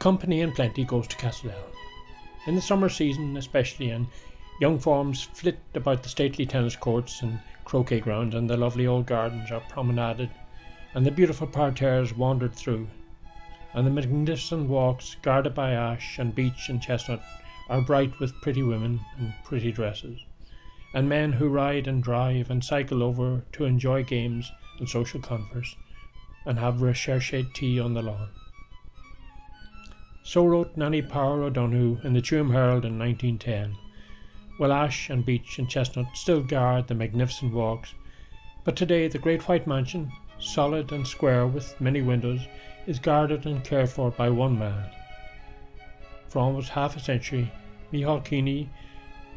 Company and plenty goes to Castleell. In the summer season especially, and young forms flit about the stately tennis courts and croquet grounds, and the lovely old gardens are promenaded, and the beautiful parterres wandered through, and the magnificent walks guarded by ash and beech and chestnut are bright with pretty women in pretty dresses, and men who ride and drive and cycle over to enjoy games and social converse, and have recherche tea on the lawn. So wrote Nanny Power O'Donoghue in the Tuam Herald in 1910. Well, ash and beech and chestnut still guard the magnificent walks, but today the great white mansion, solid and square with many windows, is guarded and cared for by one man. For almost half a century, Micheál Keaney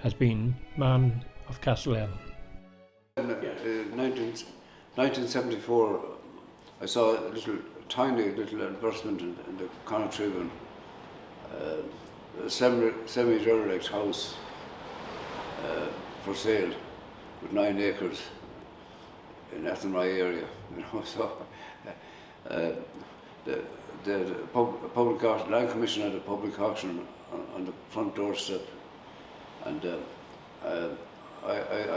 has been man of Castleell. In 1974, I saw a tiny little advertisement in the Connacht Tribune, a semi-derelict house for sale with 9 acres in Athenry area. So the public auction, Land Commission had a public auction on the front doorstep, and I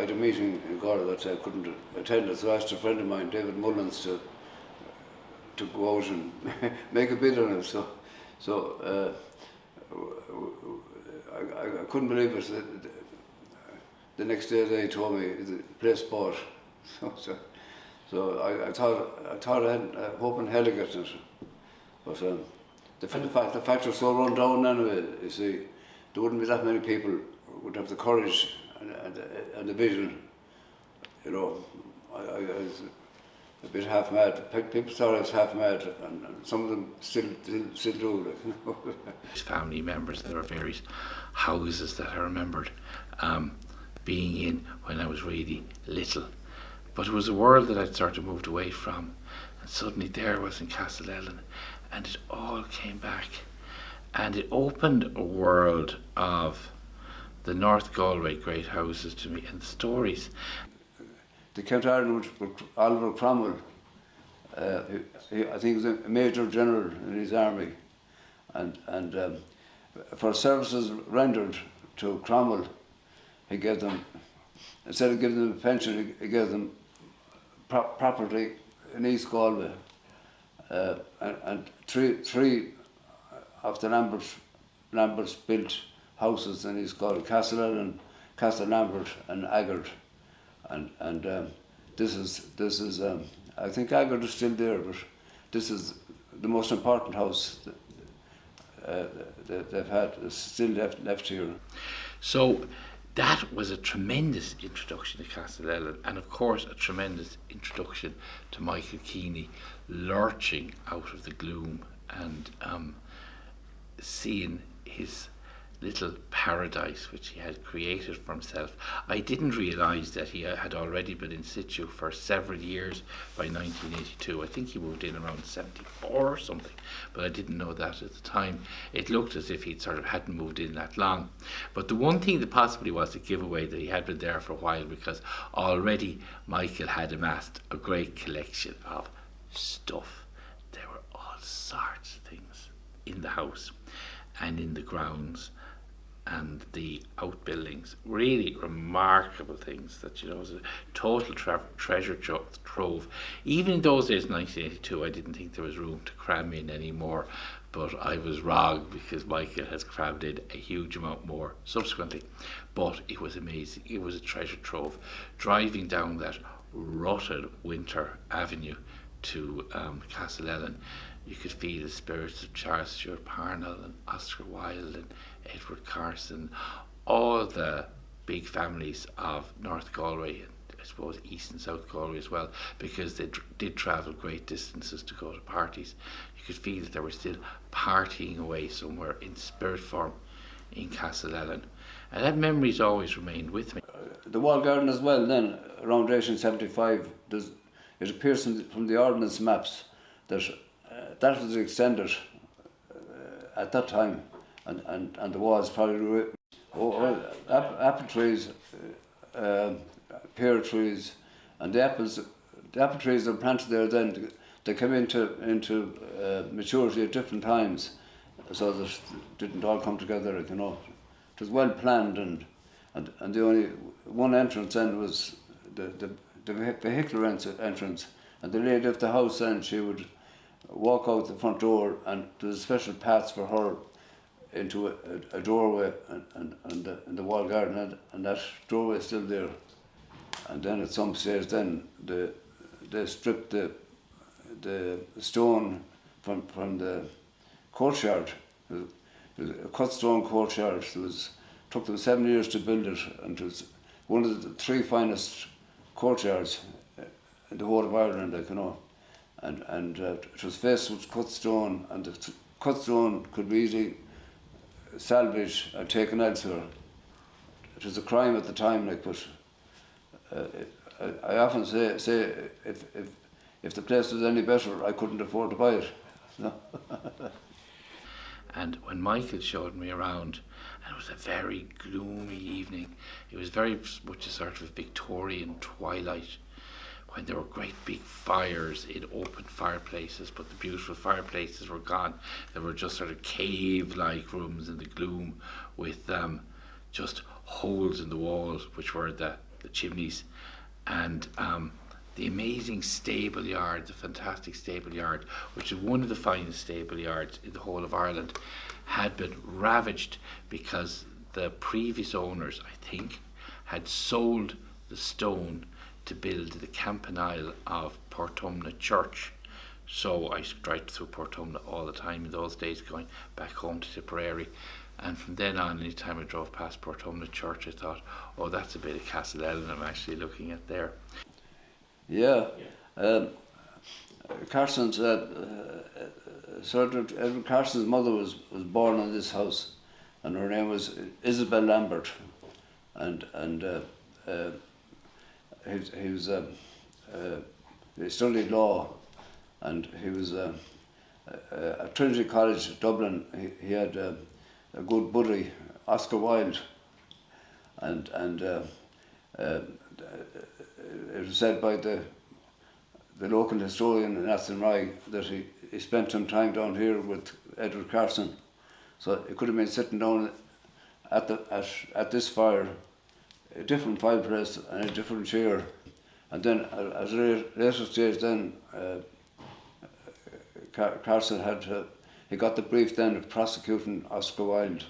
had a meeting in Galway that I couldn't attend, so I asked a friend of mine, David Mullins, to go out and make a bid on it. So I couldn't believe it. The next day they told me the place bought. So I thought I had hope in hell against it. But the fact was so run down anyway, you see, there wouldn't be that many people who would have the courage and the vision. You know, I was a bit half mad. People thought I was half mad, and some of them still do. His family members, there were various houses that I remembered being in when I was really little. But it was a world that I'd sort of moved away from, and suddenly there was in Castleell, and it all came back, and it opened a world of the North Galway great houses to me, and the stories. They came to Ireland with Oliver Cromwell. I think he was a major general in his army, and for services rendered to Cromwell, he gave them, instead of giving them a pension, he gave them property in East Galway, and three of the Lamberts built houses in East Galway: Castleell and Castle Lambert and Agard, and this is I think Agard is still there, but this is the most important house that they've had, is still left here. So that was a tremendous introduction to Castleell, and of course a tremendous introduction to Micheál Keaney, lurching out of the gloom and seeing his little paradise which he had created for himself. I didn't realise that he had already been in situ for several years by 1982. I think he moved in around 74 or something, but I didn't know that at the time. It looked as if he'd sort of hadn't moved in that long. But the one thing that possibly was a giveaway that he had been there for a while, because already Michael had amassed a great collection of stuff. There were all sorts of things in the house and in the grounds and the outbuildings, really remarkable things that, you know, was a total treasure trove. Even in those days, 1982, I didn't think there was room to cram in any more, but I was wrong, because Michael has crammed in a huge amount more subsequently. But it was amazing. It was a treasure trove. Driving down that rutted winter avenue to Castleell, you could feel the spirits of Charles Stewart Parnell and Oscar Wilde and Edward Carson, all the big families of North Galway, and I suppose East and South Galway as well, because they did travel great distances to go to parties. You could feel that they were still partying away somewhere in spirit form in Castleell, and that memory's always remained with me. The wall garden as well, then around 1875, it appears from the ordnance maps that that was extended at that time, and the walls probably apple trees, pear trees, and the apple trees that were planted there then, they came into maturity at different times, so that it didn't all come together, you know. It was well planned, and the only one entrance then was the vehicular entrance, and the lady of the house then, she would walk out the front door, and there was special paths for her into a doorway in the wall garden, and that doorway is still there. And then at some stage then they stripped the stone from the courtyard. It was a cut stone courtyard. Took them 7 years to build it, and it was one of the 3 finest courtyards in the whole of Ireland, like, you know. And it was faced with cut stone, and the cut stone could be easily salvaged and taken elsewhere. It was a crime at the time, like, but I often say if the place was any better, I couldn't afford to buy it. No. And when Michael showed me around, and it was a very gloomy evening, it was very much a sort of Victorian twilight, when there were great big fires in open fireplaces, but the beautiful fireplaces were gone. There were just sort of cave-like rooms in the gloom with just holes in the walls, which were the chimneys, and the amazing stable yard, the fantastic stable yard, which is one of the finest stable yards in the whole of Ireland, had been ravaged because the previous owners, I think, had sold the stone to build the campanile of Portumna Church. So I drive through Portumna all the time in those days, going back home to Tipperary. And from then on, any time I drove past Portumna Church, I thought, oh, that's a bit of Castleellen I'm actually looking at there. Yeah. Carson's, Edward Carson's mother was born in this house, and her name was Isabel Lambert, and he studied law, and he was at Trinity College, Dublin. He had a good buddy, Oscar Wilde, and it was said by the local historian in Athenry that he spent some time down here with Edward Carson. So he could have been sitting down at this fire, a different fireplace and a different chair. And then at a later stage then, Carson he got the brief then of prosecuting Oscar Wilde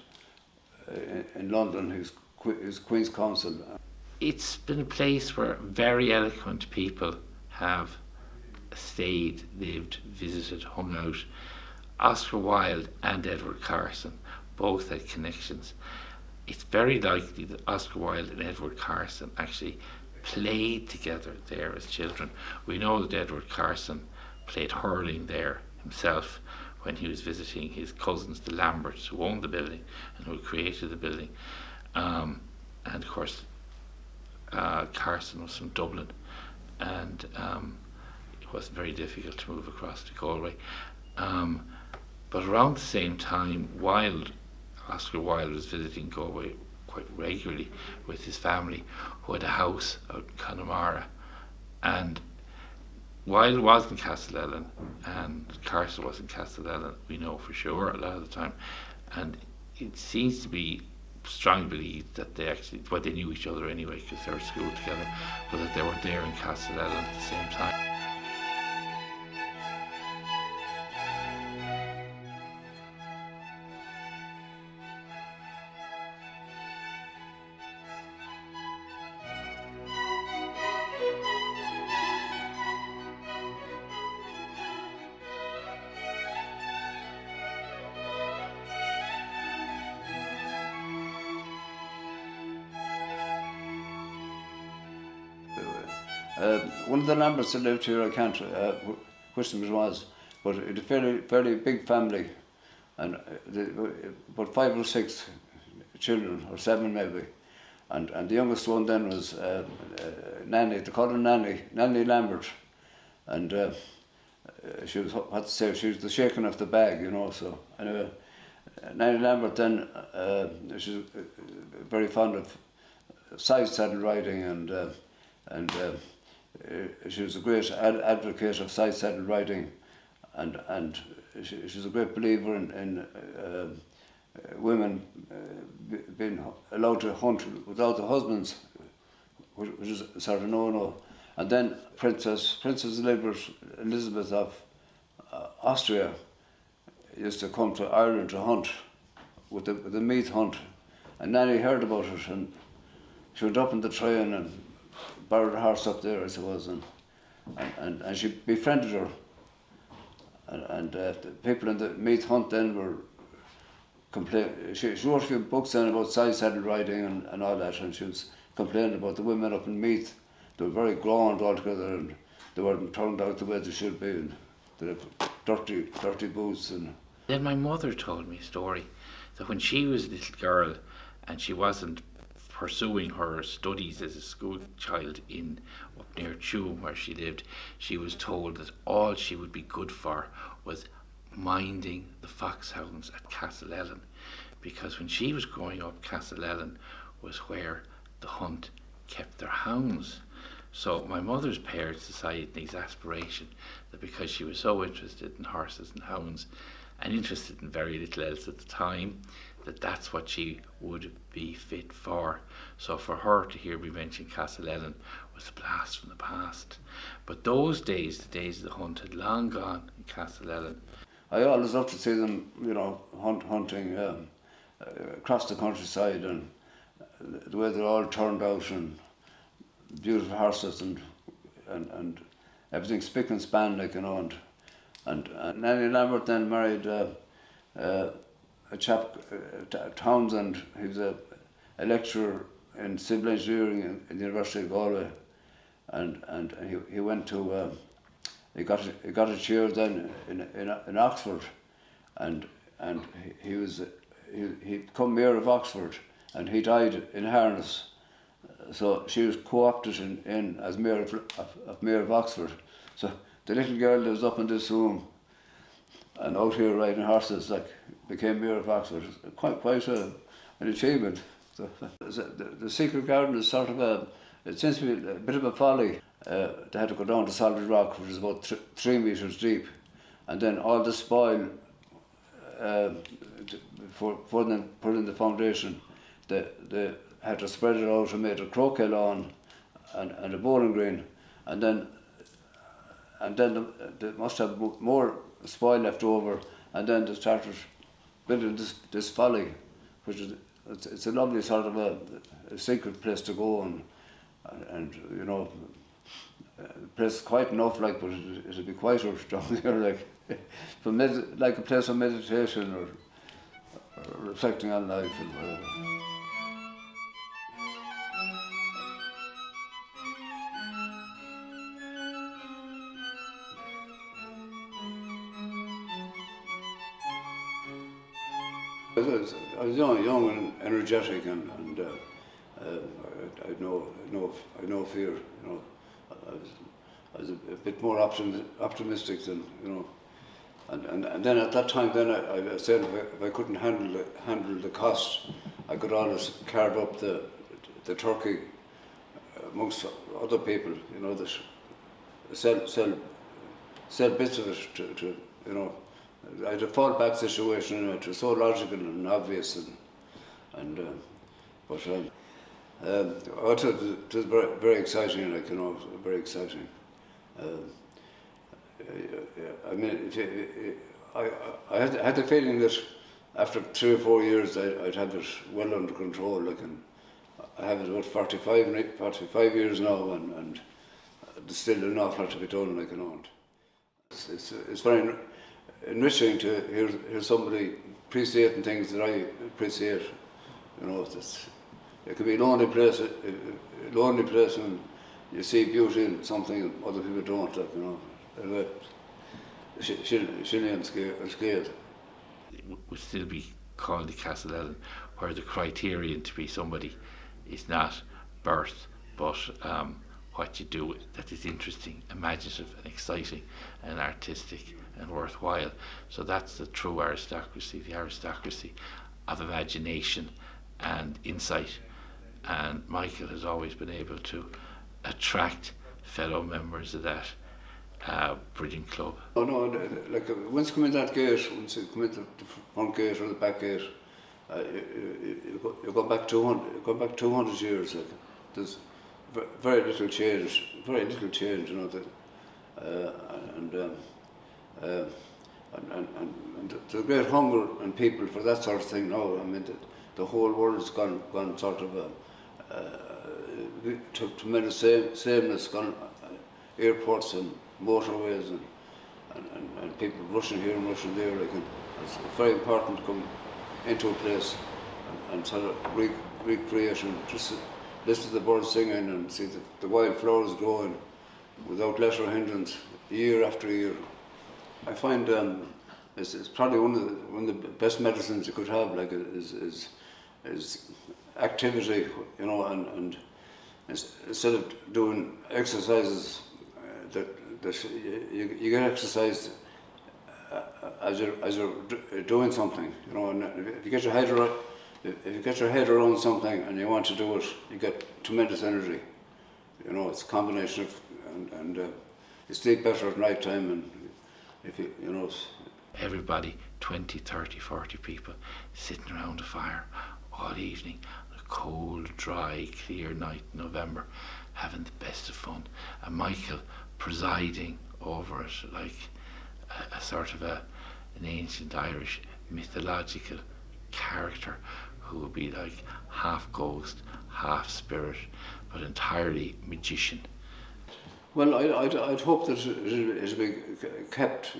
in London, his Queen's Counsel. It's been a place where very eloquent people have stayed, lived, visited, hung out. Oscar Wilde and Edward Carson both had connections. It's very likely that Oscar Wilde and Edward Carson actually played together there as children. We know that Edward Carson played hurling there himself when he was visiting his cousins, the Lamberts, who owned the building and who created the building. And of course, Carson was from Dublin, and it wasn't very difficult to move across to Galway. But around the same time, Oscar Wilde was visiting Galway quite regularly with his family, who had a house out in Connemara. And Wilde was in Castleellen, and Carson was in Castleellen, we know for sure a lot of the time. And it seems to be strongly believed that they knew each other anyway because they were at school together, but that they were there in Castleellen at the same time. One of the Lamberts that lived here, I can't which it was, but it was a fairly big family, and about 5 or 6 children, or 7 maybe, and the youngest one then was Nanny. They called her Nanny Lambert, and she was she was the shaking of the bag, you know. So anyway, Nanny Lambert then she was very fond of side saddle riding, and she was a great advocate of side saddle riding, and she's a great believer in women being allowed to hunt without their husbands, which is sort of no-no. And then Princess Elizabeth of Austria used to come to Ireland to hunt with the meat hunt, and Nanny heard about it, and she went up in the train and borrowed a horse up there, I suppose, and she befriended her, and the people in the meat hunt then were complaining. She wrote a few books then about side-saddle riding and all that, and she was complaining about the women up in Meath. They were very grand altogether, and they weren't turned out the way they should be, and they had dirty boots. And then my mother told me a story that when she was a little girl and she wasn't pursuing her studies as a school child in up near Tuam where she lived, she was told that all she would be good for was minding the foxhounds at Castleellen, because when she was growing up, Castleellen was where the hunt kept their hounds. So my mother's parents decided in exasperation that because she was so interested in horses and hounds and interested in very little else at the time, that's what she would be fit for. So for her to hear me mention Castleellen was a blast from the past. But those days, the days of the hunt, had long gone in Castleellen. I always love to see them, hunting across the countryside, and the way they're all turned out, and beautiful horses, and everything spick and span, and Nanny Lambert then married a chap, Townsend. He was a lecturer in civil engineering in the University of Galway, and he went to he got a chair then in Oxford, and he'd become mayor of Oxford, and he died in harness. So she was co-opted in as mayor of Oxford. So the little girl that was up in this room and out here riding horses, became mayor of Oxford. Quite an achievement. So, the secret garden is sort of it seems to be a bit of a folly. They had to go down to solid rock, which is about 3 meters deep, and then all the spoil for them put in the foundation. They had to spread it out and made a croquet lawn and a bowling green, and then they must have more spoil left over, and then they started building this folly, which is it's a lovely sort of a secret place to go, and the place is quiet enough, but it'll be quieter down there, like a place of meditation or reflecting on life and whatever. I was young and energetic, and I had no fear. I was a bit more optimistic than and then at that time, then I said if I couldn't handle the cost, I could always carve up the turkey amongst other people, that sell bits of it to. I had a fallback situation. It was so logical and obvious, but it was very, very exciting. Very exciting. I had the feeling that after 3 or 4 years, I'd have it well under control. I have it about 45 years now, and there's still an awful lot to be done. It's very enriching to hear somebody appreciating things that I appreciate. It can be a lonely place when you see beauty in something other people don't. Shilly and scared. It would still be called the Castleellen, where the criterion to be somebody is not birth, but what you do that is interesting, imaginative and exciting and artistic and worthwhile. So that's the true aristocracy, the aristocracy of imagination and insight. And Michael has always been able to attract fellow members of that brilliant club. Oh no, like once you come in that gate, once you come in the front gate or the back gate, you go back 200 years. Like, there's very little change, you know. And there's great hunger in people for that sort of thing now. I mean, the whole world's gone sort of tremendous sameness, gone airports and motorways and people rushing here and rushing there. Like, and it's very important to come into a place and sort of recreation. Just listen to the birds singing and see the wild flowers growing without let or hindrance, year after year. I find it's probably one of the best medicines you could have. Like, is activity, you know, and instead of doing exercises that you get exercise as you're doing something, you know. And if you get your head around something and you want to do it, you get tremendous energy. You know, it's a combination of and you sleep better at night time, and if you know. Everybody, 20, 30, 40 people sitting around a fire all evening on a cold, dry, clear night in November, having the best of fun. And Michael presiding over it like a sort of an ancient Irish mythological character who would be like half ghost, half spirit, but entirely magician. Well, I'd hope that it'll be kept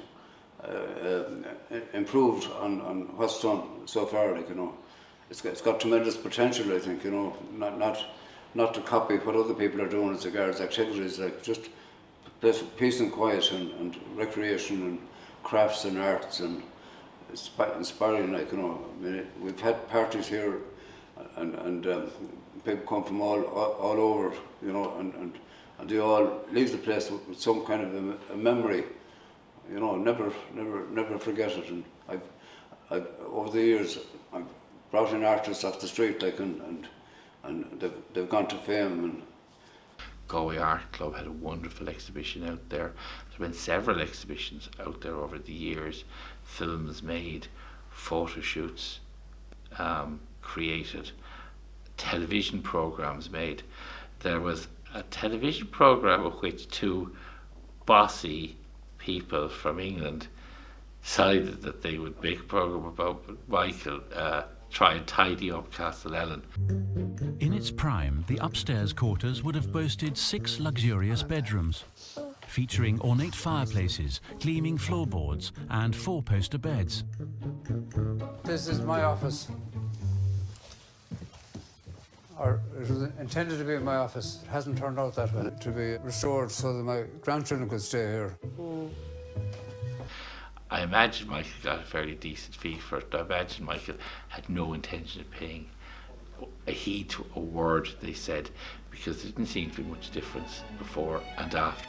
improved on what's done so far. Like, you know, it's got tremendous potential. I think, you know, not to copy what other people are doing as regards activities, like just peace and quiet and recreation and crafts and arts and inspiring. Like, you know, I mean, we've had parties here, and people come from all over, you know, and they all leave the place with some kind of a memory. You know, never forget it. And I've over the years, I've brought in artists off the street, like, and they've gone to fame. And Galway Art Club had a wonderful exhibition out there. There's been several exhibitions out there over the years, films made, photo shoots created, television programs made. There was a television program of which two bossy people from England decided that they would make a program about Michael try and tidy up Castlellen. In its prime, the upstairs quarters would have boasted 6 luxurious bedrooms, featuring ornate fireplaces, gleaming floorboards and 4-poster beds. This is my office. Or it was intended to be my office. It hasn't turned out that way. To be restored so that my grandchildren could stay here. I imagine Michael got a fairly decent fee for it. I imagine Michael had no intention of paying a heed to a word they said, because there didn't seem to be much difference before and after.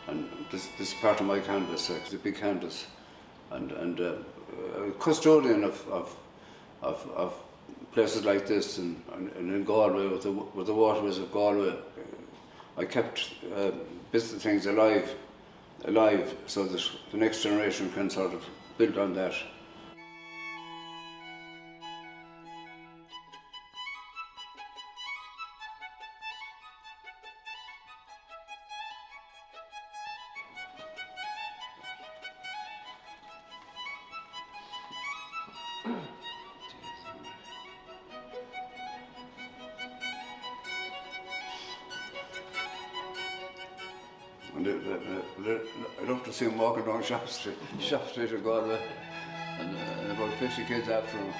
And this is part of my canvas, it's a big canvas, and a custodian of places like this, and in Galway with the waterways of Galway. I kept bits of things alive, so that the next generation can sort of build on that. And I'd love to see him walking down Shop Street in Galway, and about 50 kids after him.